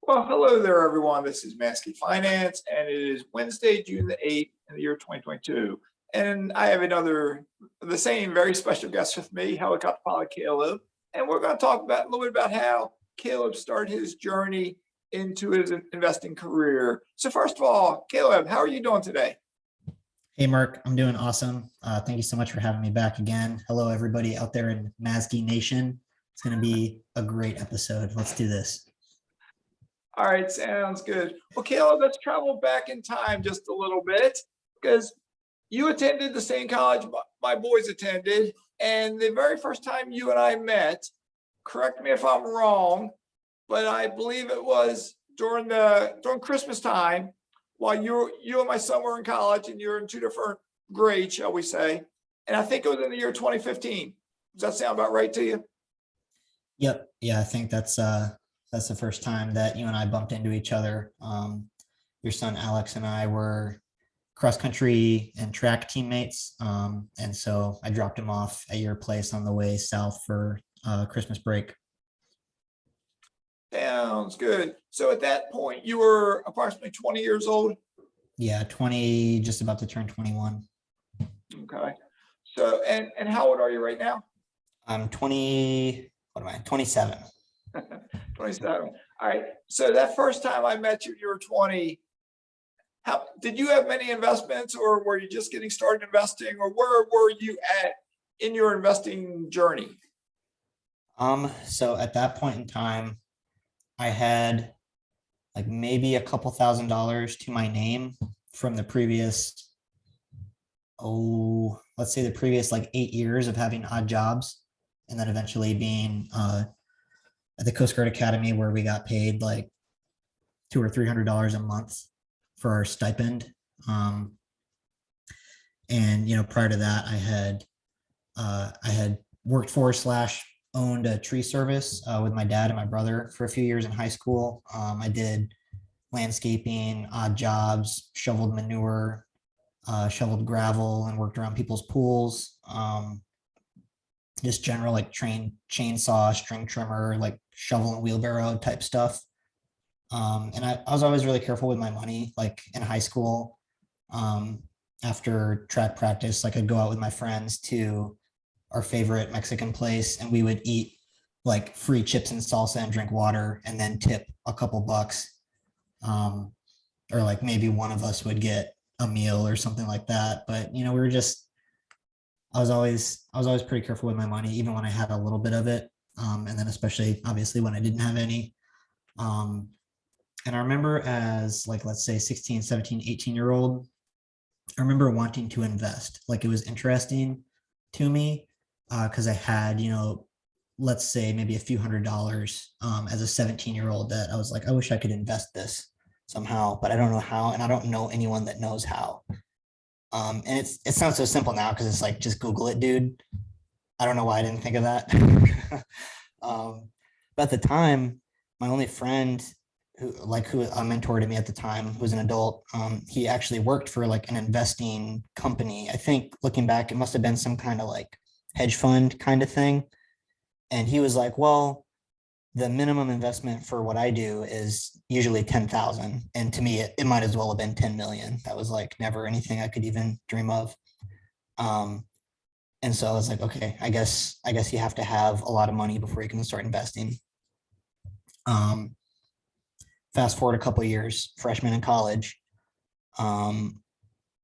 Well, hello there, everyone. This is Mazske Finance, and it is Wednesday, June the 8th in the year 2022. And I have the same very special guest with me, helicopter pilot Caleb. And we're going to talk about a little bit about how Caleb started his journey into his investing career. So first of all, Caleb, how are you doing today? Hey, Mark, I'm doing awesome. Thank you so much for having me back again. Hello, everybody out there in mazske Nation. It's going to be a great episode. Let's do this. All right, sounds good. Well, Caleb, let's travel back in time just a little bit because you attended the same college my boys attended. And the very first time you and I met, correct me if I'm wrong, but I believe it was during Christmas time while you and my son were in college and you're in two different grades, shall we say. And I think it was in the year 2015. Does that sound about right to you? Yep. Yeah, I think that's the first time that you and I bumped into each other. Your son Alex and I were cross country and track teammates. And so I dropped him off at your place on the way south for Christmas break. Sounds good. So at that point, you were approximately 20 years old? Yeah, 20, just about to turn 21. Okay. So, and how old are you right now? I'm 20, what am I, 27. 27. All right. So that first time I met you, you were 20. How did you have many investments, or were you just getting started investing, or where were you at in your investing journey? So at that point in time, I had like maybe a couple $1,000s to my name from the previous, let's say the previous like 8 years of having odd jobs, and then eventually being at the Coast Guard Academy, where we got paid like $200 or $300 a month for our stipend. And prior to that, I had worked for / owned a tree service with my dad and my brother for a few years in high school. I did landscaping, odd jobs, shoveled manure, shoveled gravel, and worked around people's pools. Just general like chainsaw, string trimmer, like shovel and wheelbarrow type stuff. And I was always really careful with my money. Like in high school, after track practice, like I'd go out with my friends to our favorite Mexican place, and we would eat like free chips and salsa and drink water, and then tip a couple bucks. Or like maybe one of us would get a meal or something like that. But we were just, I was always pretty careful with my money, even when I had a little bit of it. And then especially obviously when I didn't have any. And I remember as like, let's say 16, 17, 18-year-old, I remember wanting to invest. Like it was interesting to me because I had, let's say maybe a few $100s as a 17-year-old that I was like, I wish I could invest this somehow, but I don't know how. And I don't know anyone that knows how. And it sounds so simple now because it's like, just Google it, dude. I don't know why I didn't think of that. But at the time, my only friend who mentored me at the time, who was an adult, he actually worked for like an investing company. I think looking back, it must have been some kind of like hedge fund kind of thing. And he was like, well, the minimum investment for what I do is usually 10,000. And to me, it might as well have been 10 million. That was like never anything I could even dream of. And so I was like, okay, I guess you have to have a lot of money before you can start investing. Fast forward a couple of years, freshman in college, I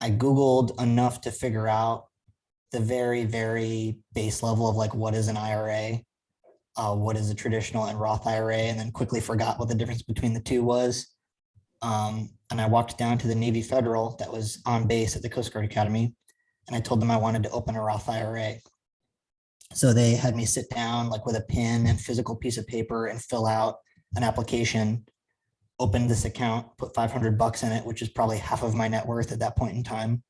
Googled enough to figure out the very, very base level of like, what is an IRA? What is a traditional and Roth IRA? And then quickly forgot what the difference between the two was. And I walked down to the Navy Federal that was on base at the Coast Guard Academy. And I told them I wanted to open a Roth IRA. So they had me sit down like with a pen and physical piece of paper and fill out an application, opened this account, put $500 in it, which is probably half of my net worth at that point in time.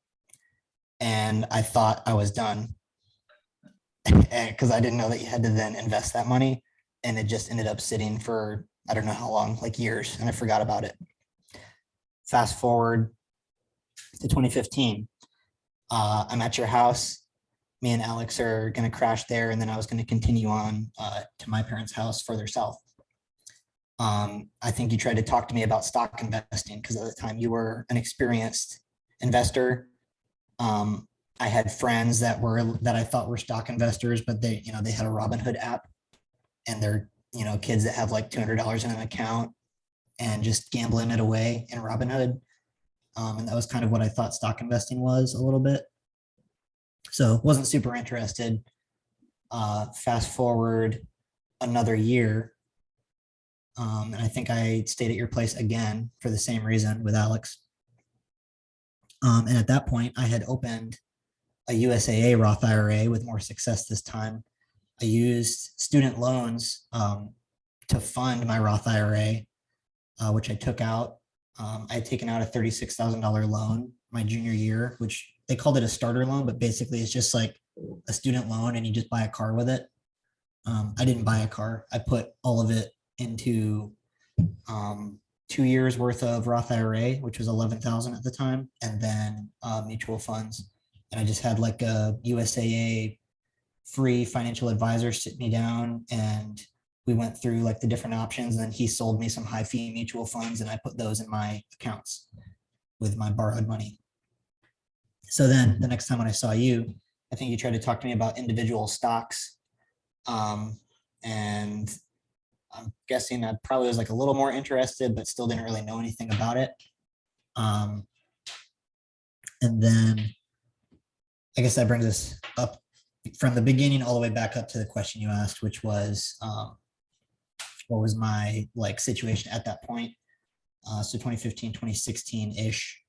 And I thought I was done because I didn't know that you had to then invest that money. And it just ended up sitting for, I don't know how long, like years, and I forgot about it. Fast forward to 2015. I'm at your house. Me and Alex are going to crash there. And then I was going to continue on to my parents' house further south. I think you tried to talk to me about stock investing because at the time you were an experienced investor. I had friends that I thought were stock investors, but they had a Robinhood app, and they're, kids that have like $200 in an account and just gambling it away in Robinhood. And that was kind of what I thought stock investing was a little bit. So wasn't super interested. Fast forward another year. And I think I stayed at your place again for the same reason with Alex. And at that point, I had opened a USAA Roth IRA with more success this time. I used student loans to fund my Roth IRA, which I took out. I had taken out a $36,000 loan my junior year, which they called it a starter loan, but basically it's just like a student loan and you just buy a car with it. I didn't buy a car. I put all of it into 2 years worth of Roth IRA, which was 11,000 at the time, and then mutual funds. And I just had like a USAA free financial advisor sit me down, and we went through like the different options. And then he sold me some high fee mutual funds, and I put those in my accounts with my borrowed money. So then the next time when I saw you, I think you tried to talk to me about individual stocks. And I'm guessing I probably was like a little more interested, but still didn't really know anything about it. And then I guess that brings us up from the beginning all the way back up to the question you asked, which was what was my like situation at that point. So 2015, 2016-ish,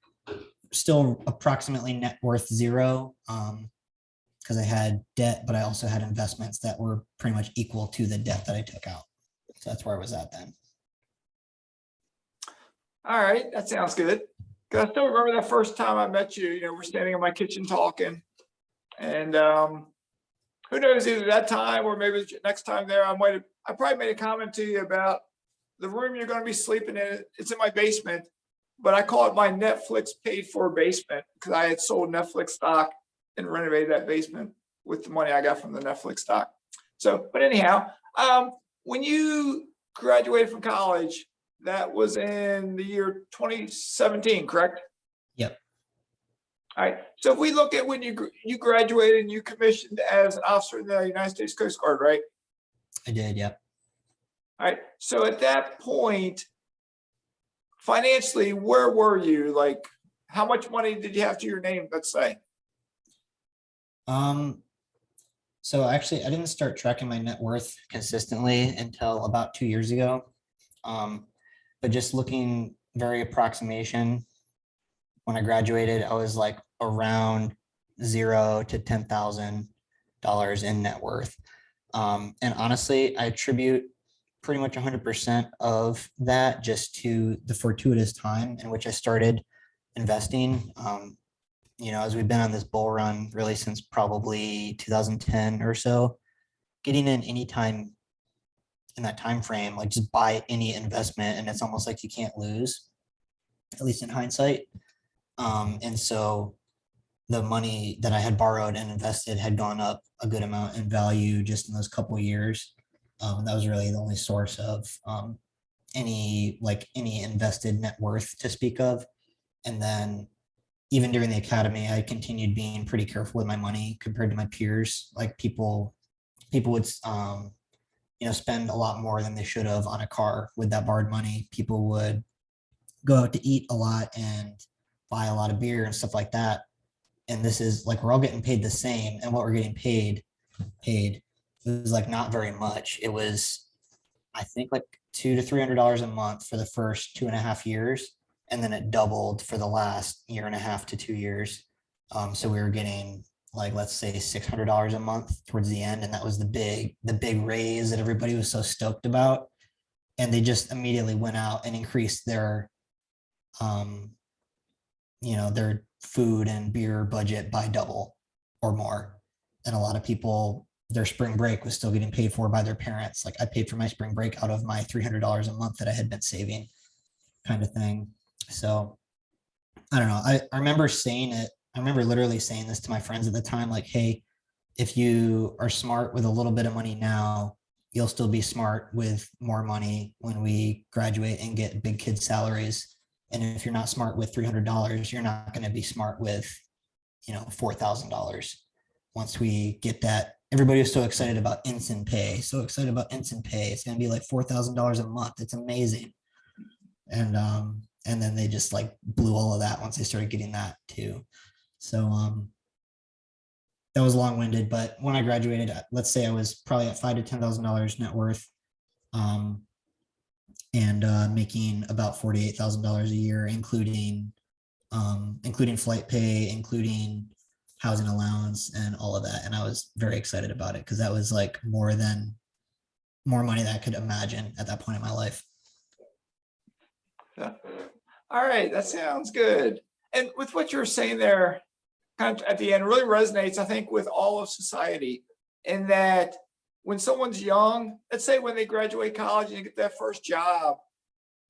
still approximately net worth zero, because I had debt, but I also had investments that were pretty much equal to the debt that I took out. So that's where I was at then. All right, that sounds good. Because I still remember that first time I met you. We're standing in my kitchen talking, and who knows, either that time or maybe next time there, I probably made a comment to you about the room you're going to be sleeping in. It's in my basement, but I call it my Netflix paid for basement because I had sold Netflix stock and renovated that basement with the money I got from the Netflix stock. So, but anyhow, when you graduated from college, that was in the year 2017, correct? Yep. All right. So if we look at when you graduated and you commissioned as an officer in the United States Coast Guard, right? I did. Yep. All right. So at that point, financially, where were you? Like, how much money did you have to your name, let's say? So actually, I didn't start tracking my net worth consistently until about 2 years ago. But just looking very approximation, when I graduated, I was like around $0 to $10,000 in net worth. And honestly, I attribute pretty much 100% of that just to the fortuitous time in which I started investing. As we've been on this bull run really since probably 2010 or so, getting in any time in that time frame, like just buy any investment and it's almost like you can't lose, at least in hindsight. And so the money that I had borrowed and invested had gone up a good amount in value just in those couple of years. That was really the only source of any invested net worth to speak of. And then even during the academy, I continued being pretty careful with my money compared to my peers. Like people would spend a lot more than they should have on a car with that borrowed money. People would go out to eat a lot and buy a lot of beer and stuff like that. And this is like, we're all getting paid the same. And what we're getting paid, it was like not very much. It was, I think, like $200 to $300 a month for the first 2.5 years. And then it doubled for the last 1.5 to 2 years. So we were getting like, let's say $600 a month towards the end. And that was the big raise that everybody was so stoked about. And they just immediately went out and increased their their food and beer budget by double or more. And a lot of people, their spring break was still getting paid for by their parents. Like I paid for my spring break out of my $300 a month that I had been saving, kind of thing. So I don't know. I remember saying it. I remember literally saying this to my friends at the time, like, hey, if you are smart with a little bit of money now, you'll still be smart with more money when we graduate and get big kid salaries. And if you're not smart with $300, you're not going to be smart with, $4,000. Once we get that, everybody was so excited about instant pay, so excited about instant pay. It's going to be like $4,000 a month. It's amazing. And then they just like blew all of that once they started getting that too. So that was long-winded, but when I graduated, let's say I was probably at $5,000 to $10,000 net worth, and making about $48,000 a year, including flight pay, including housing allowance and all of that. And I was very excited about it because that was like more money than I could imagine at that point in my life. Yeah. All right, that sounds good. And with what you were saying there, kind of at the end, really resonates, I think, with all of society, in that when someone's young, let's say when they graduate college and get that first job,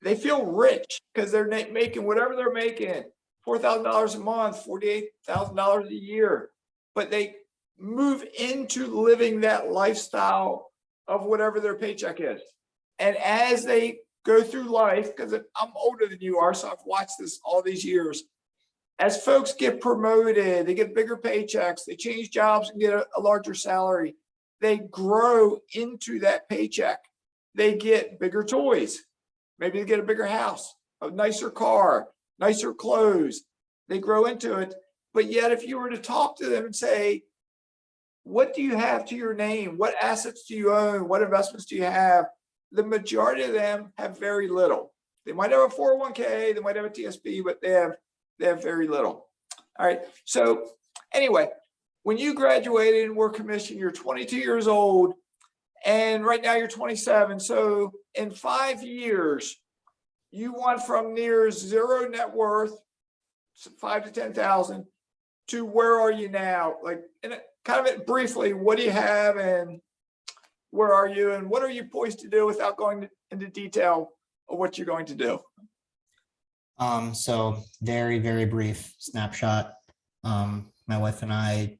they feel rich because they're making whatever they're making, $4,000 a month, $48,000 a year, but they move into living that lifestyle of whatever their paycheck is. And as they go through life, because I'm older than you are, so I've watched this all these years. As folks get promoted, they get bigger paychecks, they change jobs and get a larger salary, they grow into that paycheck. They get bigger toys. Maybe they get a bigger house, a nicer car, nicer clothes. They grow into it. But yet, if you were to talk to them and say, what do you have to your name? What assets do you own? What investments do you have? The majority of them have very little. They might have a 401k, they might have a TSP, but they have very little. All right. So anyway, when you graduated and were commissioned, you're 22 years old, and right now you're 27. So in 5 years, you went from near zero net worth, 5 to 10,000, to where are you now? Like, kind of briefly, what do you have and where are you and what are you poised to do without going into detail of what you're going to do? So very, very brief snapshot. My wife and I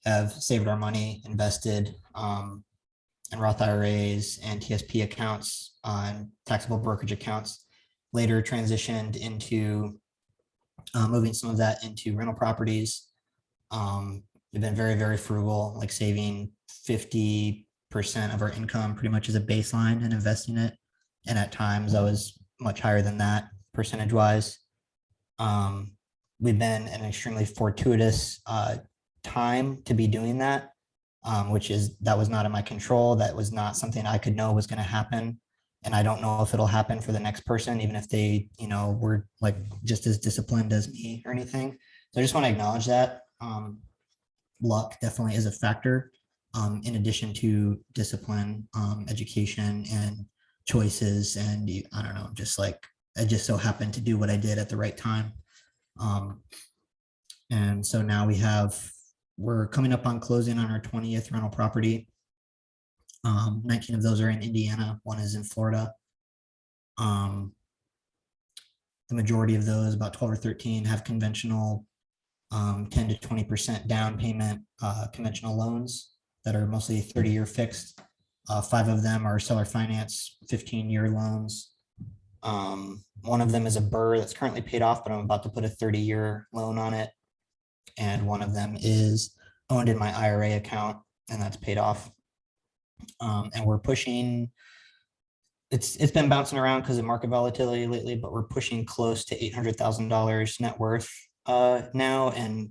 have saved our money, invested in Roth IRAs and TSP accounts, on taxable brokerage accounts, later transitioned into moving some of that into rental properties. We've been very, very frugal, like saving 50% of our income pretty much as a baseline and investing it. And at times I was much higher than that percentage wise. We've been an extremely fortuitous time to be doing that, that was not in my control. That was not something I could know was going to happen. And I don't know if it'll happen for the next person, even if they, were like just as disciplined as me or anything. So I just want to acknowledge that. Luck definitely is a factor, in addition to discipline, education, and choices. And I don't know, just like I just so happened to do what I did at the right time. And so now we're coming up on closing on our 20th rental property. 19 of those are in Indiana. One is in Florida. The majority of those, about 12 or 13, have conventional 10 to 20% down payment conventional loans that are mostly 30-year fixed. 5 of them are seller finance 15-year loans. One of them is a BRRRR that's currently paid off, but I'm about to put a 30-year loan on it. And one of them is owned in my IRA account, and that's paid off. And we're pushing, it's been bouncing around because of market volatility lately, but we're pushing close to $800,000 net worth now. And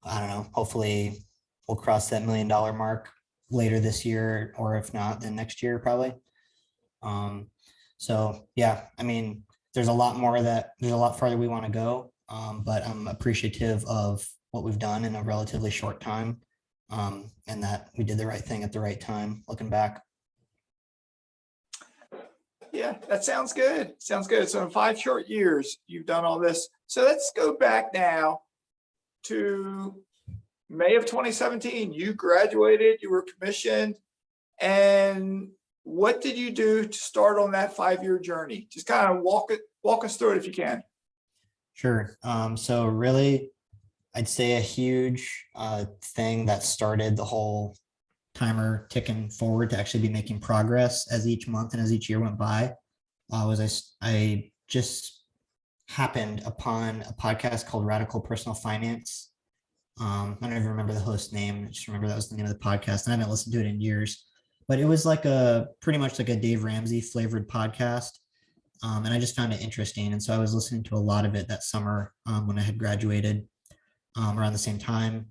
I don't know, hopefully we'll cross that $1 million mark later this year, or if not, then next year probably. So yeah, I mean, there's a lot farther we want to go, but I'm appreciative of what we've done in a relatively short time, and that we did the right thing at the right time, looking back. Yeah, that sounds good. Sounds good. So in 5 short years, you've done all this. So let's go back now to May of 2017. You graduated, you were commissioned, and what did you do to start on that 5-year journey? Just kind of walk us through it if you can. Sure. So really, I'd say a huge thing that started the whole timer ticking forward to actually be making progress as each month and as each year went by I just happened upon a podcast called Radical Personal Finance. I don't even remember the host name. I just remember that was the name of the podcast. And I haven't listened to it in years, but it was like pretty much like a Dave Ramsey flavored podcast. And I just found it interesting. And so I was listening to a lot of it that summer when I had graduated around the same time.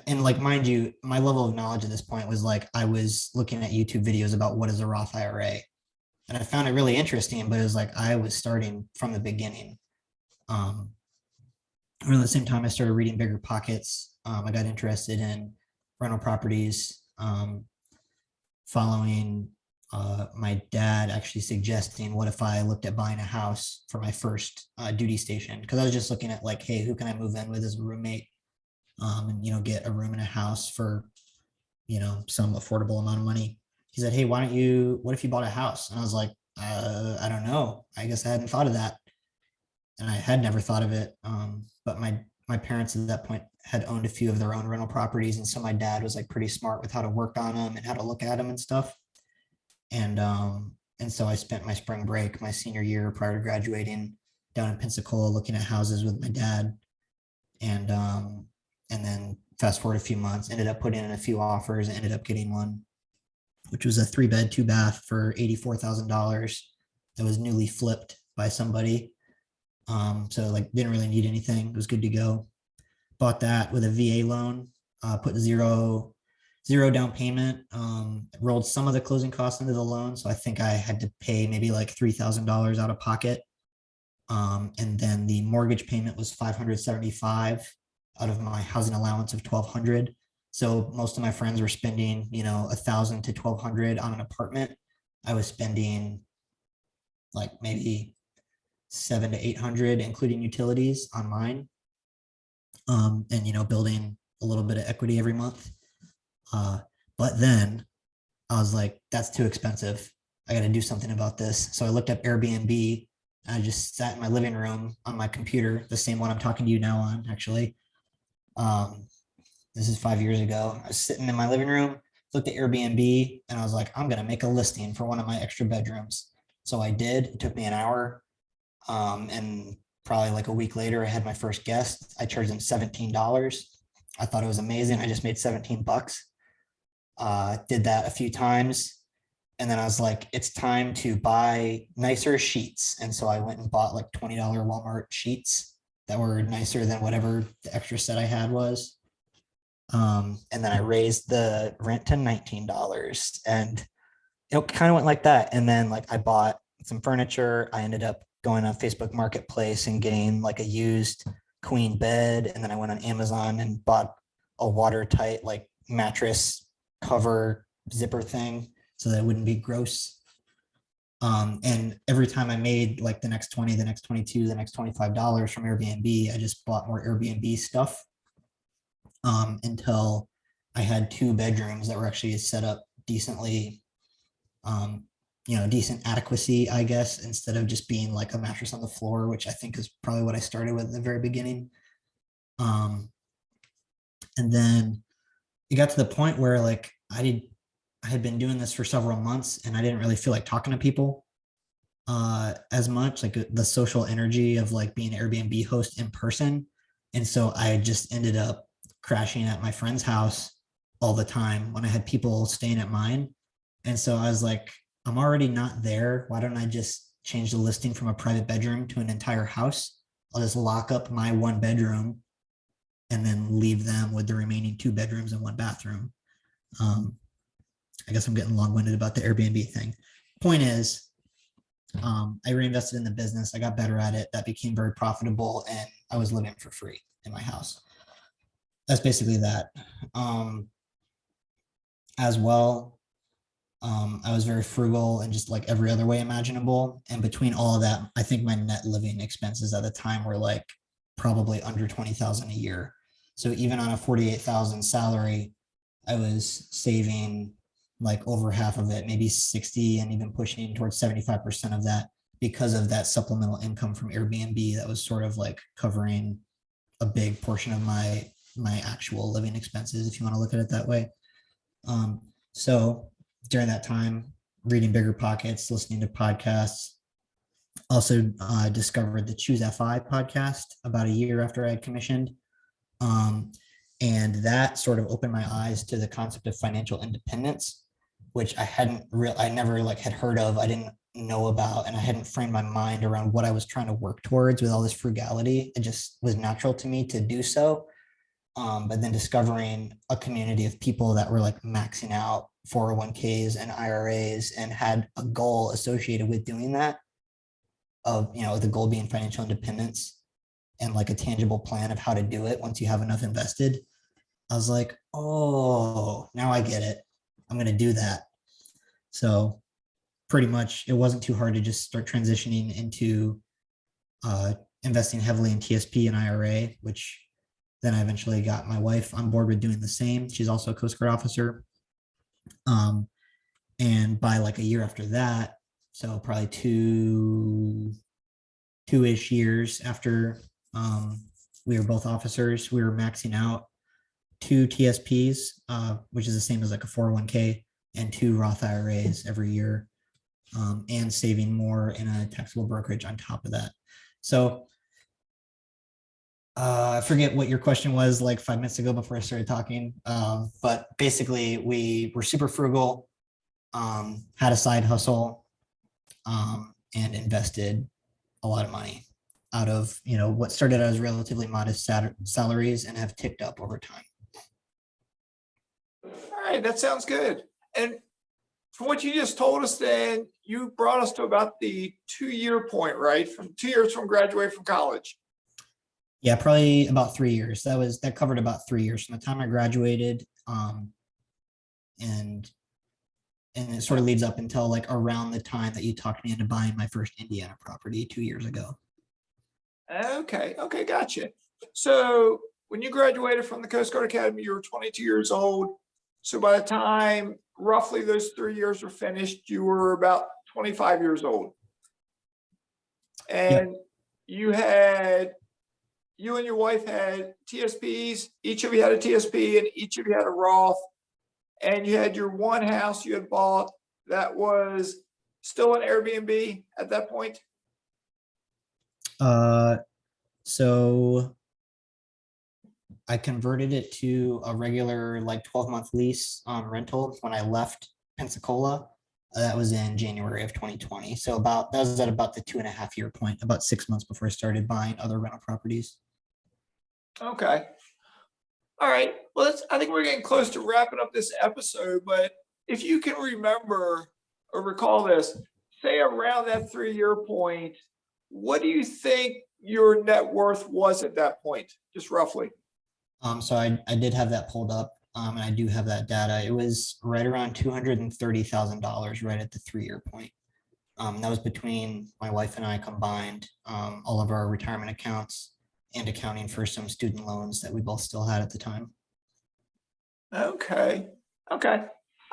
And like, mind you, my level of knowledge at this point was like, I was looking at YouTube videos about what is a Roth IRA. And I found it really interesting, but it was like, I was starting from the beginning. Around the same time, I started reading Bigger Pockets. I got interested in rental properties, following my dad actually suggesting, what if I looked at buying a house for my first duty station? Because I was just looking at like, hey, who can I move in with as a roommate? And get a room in a house for some affordable amount of money. He said, hey, what if you bought a house? And I was like, I don't know, I guess I hadn't thought of that, and I had never thought of it. But my parents at that point had owned a few of their own rental properties, and so my dad was like pretty smart with how to work on them and how to look at them and stuff. And so I spent my spring break, my senior year prior to graduating, down in Pensacola looking at houses with my dad. And then fast forward a few months, ended up putting in a few offers, ended up getting one, which was a 3-bed, 2-bath for $84,000 that was newly flipped by somebody. So like didn't really need anything. It was good to go. Bought that with a VA loan, put zero down payment, rolled some of the closing costs into the loan. So I think I had to pay maybe like $3,000 out of pocket. And then the mortgage payment was $575 out of my housing allowance of $1,200. So most of my friends were spending, $1,000 to $1,200 on an apartment. I was spending like maybe $700 to $800, including utilities, on mine. And building a little bit of equity every month. But then I was like, that's too expensive. I got to do something about this. So I looked up Airbnb. I just sat in my living room on my computer, the same one I'm talking to you now on, actually. This is 5 years ago. I was sitting in my living room, looked at Airbnb, and I was like, I'm going to make a listing for one of my extra bedrooms. So I did. It took me an hour. And probably like a week later, I had my first guest. I charged them $17. I thought it was amazing. I just made $17. Did that a few times. And then I was like, it's time to buy nicer sheets. And so I went and bought like $20 Walmart sheets that were nicer than whatever the extra set I had was. And then I raised the rent to $19, and it kind of went like that. And then like I bought some furniture. I ended up going on Facebook Marketplace and getting like a used queen bed. And then I went on Amazon and bought a watertight like mattress cover zipper thing so that it wouldn't be gross. And every time I made like the next 20, the next 22, the next $25 from Airbnb, I just bought more Airbnb stuff until I had 2 bedrooms that were actually set up decently, decent adequacy, I guess, instead of just being like a mattress on the floor, which I think is probably what I started with at the very beginning. And then it got to the point where like I had been doing this for several months and I didn't really feel like talking to people as much, like the social energy of like being an Airbnb host in person. And so I just ended up crashing at my friend's house all the time when I had people staying at mine. And so I was like, I'm already not there. Why don't I just change the listing from a private bedroom to an entire house? I'll just lock up my 1 bedroom and then leave them with the remaining 2 bedrooms and 1 bathroom. I guess I'm getting long-winded about the Airbnb thing. Point is, I reinvested in the business. I got better at it. That became very profitable, and I was living for free in my house. That's basically that. As well, I was very frugal and just like every other way imaginable. And between all of that, I think my net living expenses at the time were like probably under $20,000 a year. So even on a $48,000 salary, I was saving like over half of it, maybe 60, and even pushing towards 75% of that because of that supplemental income from Airbnb that was sort of like covering a big portion of my actual living expenses, if you want to look at it that way. So during that time, reading Bigger Pockets, listening to podcasts, also discovered the Choose FI podcast about a year after I had commissioned. And that sort of opened my eyes to the concept of financial independence, which I never like had heard of. I didn't know about, and I hadn't framed my mind around what I was trying to work towards with all this frugality. It just was natural to me to do so. But then discovering a community of people that were like maxing out 401ks and IRAs and had a goal associated with doing that, of, the goal being financial independence and like a tangible plan of how to do it once you have enough invested. I was like, oh, now I get it. I'm going to do that. So pretty much it wasn't too hard to just start transitioning into investing heavily in TSP and IRA, which then I eventually got my wife on board with doing the same. She's also a Coast Guard officer. And by like a year after that, so probably two-ish years after we were both officers, we were maxing out 2 TSPs, which is the same as like a 401k, and 2 Roth IRAs every year, and saving more in a taxable brokerage on top of that. So I forget what your question was like 5 minutes ago before I started talking. But basically we were super frugal, had a side hustle, and invested a lot of money out of, what started out as relatively modest salaries and have ticked up over time. All right, that sounds good. And from what you just told us, then you brought us to about the 2-year point, right? From 2 years from graduating from college. Yeah, probably about 3 years. That covered about 3 years from the time I graduated. And it sort of leads up until like around the time that you talked me into buying my first Indiana property 2 years ago. Okay, gotcha. So when you graduated from the Coast Guard Academy, you were 22 years old. So by the time roughly those 3 years were finished, you were about 25 years old. And yep, you and your wife had TSPs. Each of you had a TSP and each of you had a Roth. And you had your one house you had bought that was still an Airbnb at that point? So I converted it to a regular like 12-month lease rental when I left Pensacola. That was in January of 2020. So that was at about the 2.5-year point, about 6 months before I started buying other rental properties. Okay. All right. Well, I think we're getting close to wrapping up this episode, but if you can remember or recall this, say around that 3-year point, what do you think your net worth was at that point, just roughly? So I did have that pulled up, and I do have that data. It was right around $230,000 right at the 3-year point. That was between my wife and I combined, all of our retirement accounts and accounting for some student loans that we both still had at the time. Okay. All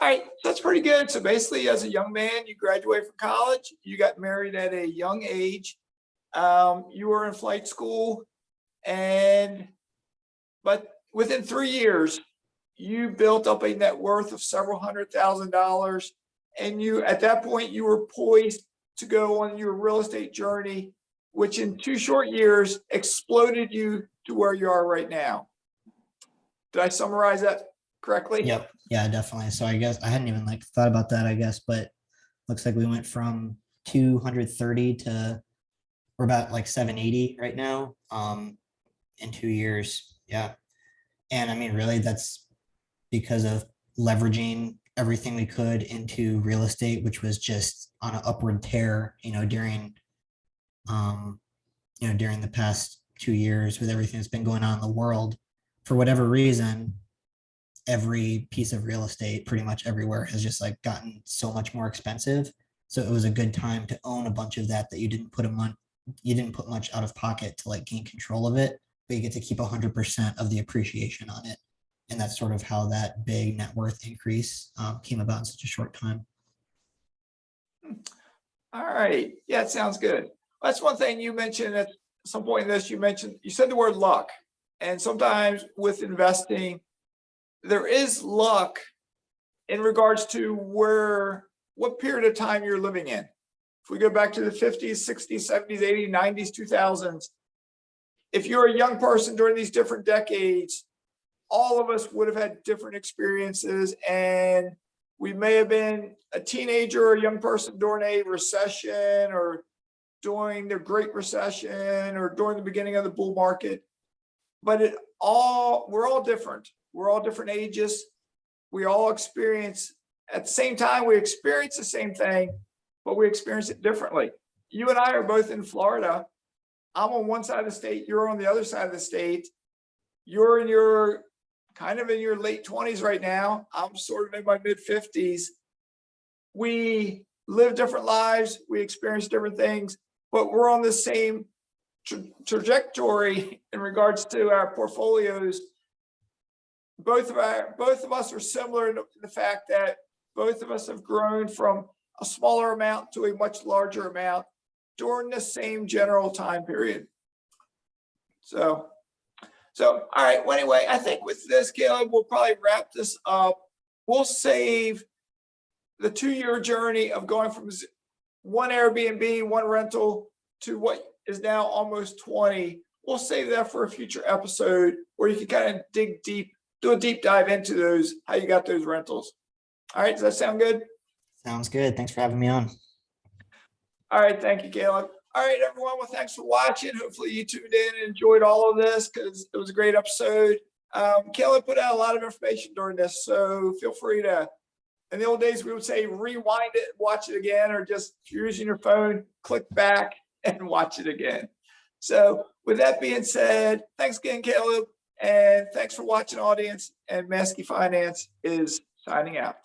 right. So that's pretty good. So basically, as a young man, you graduated from college, you got married at a young age. You were in flight school, but within 3 years, you built up a net worth of several $100,000. And at that point, you were poised to go on your real estate journey, which in 2 short years exploded you to where you are right now. Did I summarize that correctly? Yep. Yeah, definitely. So I guess I hadn't even like thought about that, I guess, but looks like we went from 230 to we're about like 780 right now, in 2 years. Yeah. And I mean, really that's because of leveraging everything we could into real estate, which was just on an upward tear, during the past 2 years with everything that's been going on in the world. For whatever reason, every piece of real estate pretty much everywhere has just like gotten so much more expensive. So it was a good time to own a bunch of that you didn't put much out of pocket to like gain control of it, but you get to keep 100% of the appreciation on it. And that's sort of how that big net worth increase came about in such a short time. All right. Yeah, it sounds good. That's one thing you mentioned at some point in this. You said the word luck. And sometimes with investing, there is luck, in regards to what period of time you're living in. If we go back to the 50s, 60s, 70s, 80s, 90s, 2000s, if you're a young person during these different decades, all of us would have had different experiences, and we may have been a teenager or a young person during a recession or during the Great Recession or during the beginning of the bull market. But we're all different. We're all different ages. We all experience at the same time, we experience the same thing, but we experience it differently. You and I are both in Florida. I'm on one side of the state, you're on the other side of the state. You're in your kind of in your late 20s right now. I'm sort of in my mid 50s. We live different lives, we experience different things, but we're on the same trajectory in regards to our portfolios. Both of us are similar in the fact that both of us have grown from a smaller amount to a much larger amount during the same general time period. So all right. Well, anyway, I think with this, Kayla, we'll probably wrap this up. We'll save the 2-year journey of going from one Airbnb, one rental to what is now almost 20. We'll save that for a future episode where you can kind of dig deep, do a deep dive into those, how you got those rentals. All right. Does that sound good? Sounds good. Thanks for having me on. All right. Thank you, Kayla. All right, everyone. Well, thanks for watching. Hopefully you tuned in and enjoyed all of this because it was a great episode. Kayla put out a lot of information during this, so feel free to, in the old days, we would say rewind it, watch it again, or just if you're using your phone, click back and watch it again. So with that being said, thanks again, Caleb, and thanks for watching, audience, and Mazske Finance is signing out.